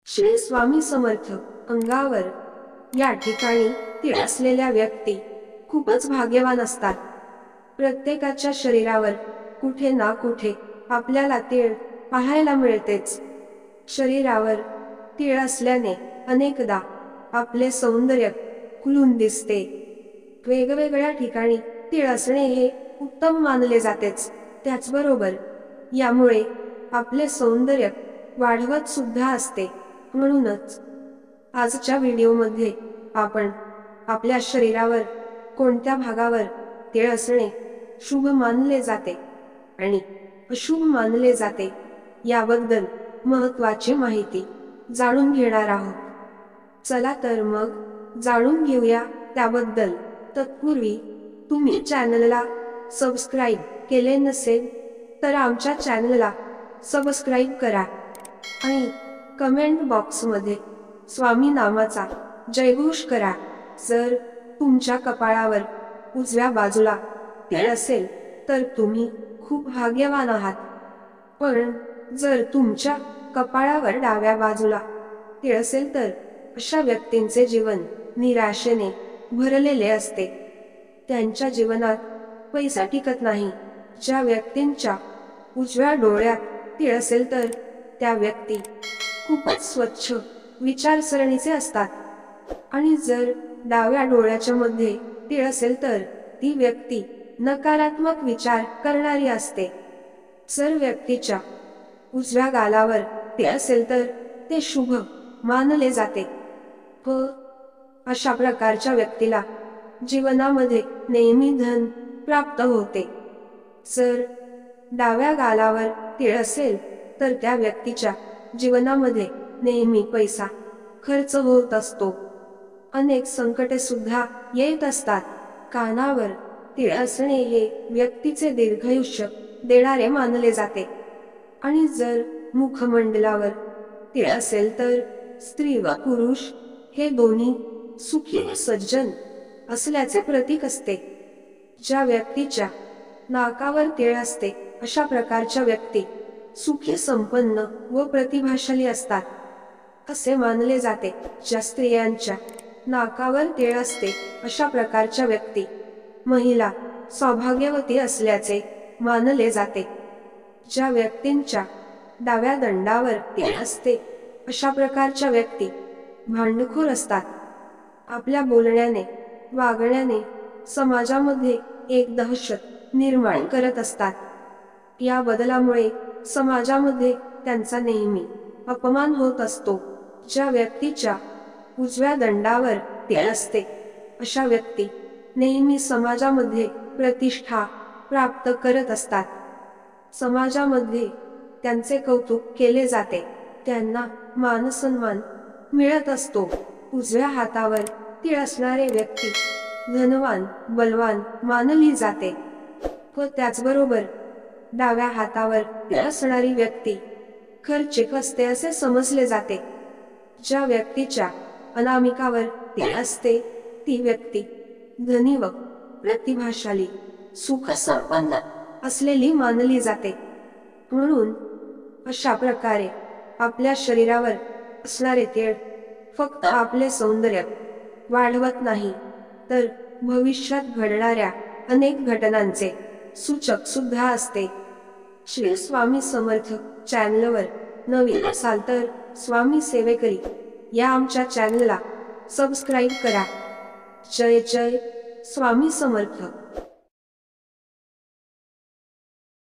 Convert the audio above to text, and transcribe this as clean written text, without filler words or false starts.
श्री स्वामी समर्थ अंगावर या ठिकाणी तीळ असलेल्या व्यक्ती खूपच भाग्यवान असतात। प्रत्येकाच्या शरीरावर कुठे ना कुठे आपल्याला तीळ पाहायला मिळतेच। शरीरावर तीळ असल्याने अनेकदा आपले सौंदर्य खुलून दिसते। वेगवेगळ्या ठिकाणी तीळ असणे हे उत्तम मानले जातेच। त्याचबरोबर यामुळे आपले सौंदर्य वाढवत सुद्धा असते। म्हणूनच आजच्या व्हिडिओमध्ये आपण आपल्या शरीरावर कोणत्या भागावर तीळ असणे शुभ मानले जाते आणि अशुभ मानले जाते याबद्दल महत्त्वाची माहिती जाणून घेणार आहोत। चला तर मग जाणून घेऊया त्याबद्दल। तत्पूर्वी तुम्ही चॅनलला सबस्क्राईब केले नसेल तर आमच्या चॅनलला सबस्क्राईब करा आणि कमेंट बॉक्समध्ये स्वामी नामाचा जयघोष करा। जर तुमच्या कपाळावर उजव्या बाजूला तीळ असेल तर तुम्ही खूप भाग्यवान आहात। पण जर तुमच्या कपाळावर डाव्या बाजूला तीळ असेल तर अशा व्यक्तींचे जीवन निराशेने भरलेले असते। त्यांच्या जीवनात पैसा टिकत नाही। ज्या व्यक्तींच्या उजव्या डोळ्यात तीळ असेल तर त्या व्यक्ती खूपच स्वच्छ विचारसरणीचे असतात आणि जर डाव्या डोळ्याच्या मध्ये तीळ असेल तर ती व्यक्ती नकारात्मक विचार करणारी असते। जर व्यक्तीच्या उजव्या गालावर तीळ असेल तर ते शुभ मानले जाते व अशा प्रकारच्या व्यक्तीला जीवनामध्ये नेहमी धन प्राप्त होते। जर डाव्या गालावर तीळ असेल तर त्या व्यक्तीच्या जीवनामध्ये नेहमी पैसा खर्च होत असतो। अनेक संकटे सुद्धा येत असतात। कानावर तीळ असणे हे व्यक्तीचे दीर्घायुष्य देणारे मानले जाते आणि जर मुखमंडलावर तीळ असेल तर स्त्री व पुरुष हे दोन्ही सुखी सज्जन असल्याचे प्रतीक असते। ज्या व्यक्तीच्या नाकावर तीळ असते अशा प्रकारच्या व्यक्ती सुखी संपन्न व प्रतिभाशाली असतात असे मानले जाते। ज्या स्त्रियांच्या नाकावर तीळ असते अशा प्रकारच्या व्यक्ती महिला सौभाग्यवती असल्याचे मानले जाते। ज्या व्यक्तींच्या डाव्या दंडावर तीळ असते अशा प्रकारच्या व्यक्ती भांडखोर असतात। आपल्या बोलण्याने वागण्याने समाजामध्ये एक दहशत निर्माण करत असतात। या बदलामुळे समाजामध्ये त्यांचा नेहमी अपमान होत असतो। ज्या व्यक्तीच्या उजव्या दंडावर तीळ असते अशा व्यक्ती नेहमी समाजामध्ये प्रतिष्ठा प्राप्त करत असतात। समाजामध्ये त्यांचे कौतुक केले जाते। त्यांना मानसन्मान मिळत असतो। उजव्या हातावर तीळ असणारे व्यक्ती धनवान बलवान मानली जाते व त्याचबरोबर डाव्या हातावर तीळ असणारी व्यक्ती खर्चिक असते असे समजले जाते। ज्या व्यक्तीच्या अनामिकावर तीळ असते ती व्यक्ती धनी व प्रतिभाशाली सुख संपन्न असलेली मानली जाते। म्हणून अशा प्रकारे आपल्या शरीरावर असणारे तीळ फक्त आपले सौंदर्य वाढवत नाही तर भविष्यात घडणाऱ्या अनेक घटनांचे सूचक सुद्धा असते। श्री स्वामी समर्थ चॅनलवर नवीन असाल तर स्वामी सेवेकरी या आमच्या चॅनलला सबस्क्राईब करा। जय जय स्वामी समर्थ।